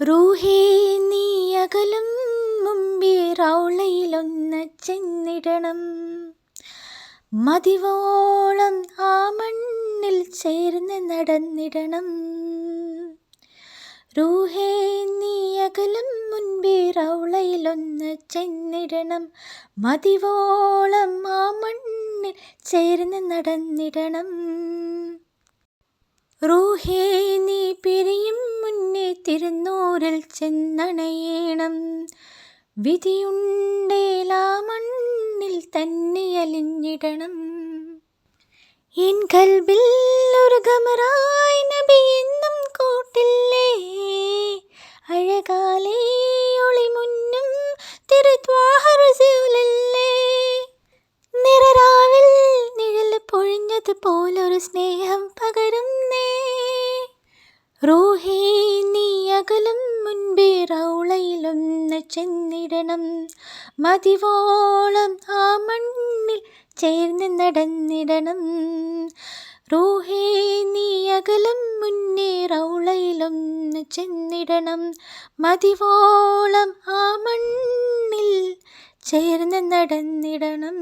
റൂഹേ നീ അകലും മുമ്പേ റൗളയിലൊന്ന് ചെന്നിടണം. മതിവോളം ആ മണ്ണിൽ ചേർന്ന് നടന്നിടണം. റൂഹേ നീ അകലും മുൻപേ റൗളയിലൊന്ന് ചെന്നിടണം. മതിവോളം ആ മണ്ണിൽ ചേർന്ന് നടന്നിടണം. റൂഹേ നീ പിരിയും മുന്നേ തിരുനൂറിൽ ചെന്നണയണം. വിധിയുണ്ടേൽ ആ മണ്ണിൽ തന്നെ അലിഞ്ഞിടണം. എൻ കൽബിൽ ഒരു ഖമറായി നബി എന്നും കൂട്ടില്ലേ. അഴകാലേ ഒളിമുന്നും തിരുത്വാഹ റസൂലല്ലേ. നിറരാവിൽ നിഴൽ പൊഴിഞ്ഞതുപോലൊരു സ്നേഹം പകരുന്നേ. റൂഹേ നീ അകലും മുൻപേ റൗളയിലൊന്ന് ചെന്നിടണം. മതിവോളം ആ മണ്ണിൽ ചേർന്ന് നടന്നിടണം. റൂഹേ നീ അകലും മുന്നേ റൗളയിലൊന്ന് ചെന്നിടണം. മതിവോളം ആ മണ്ണിൽ ചേർന്ന് നടന്നിടണം.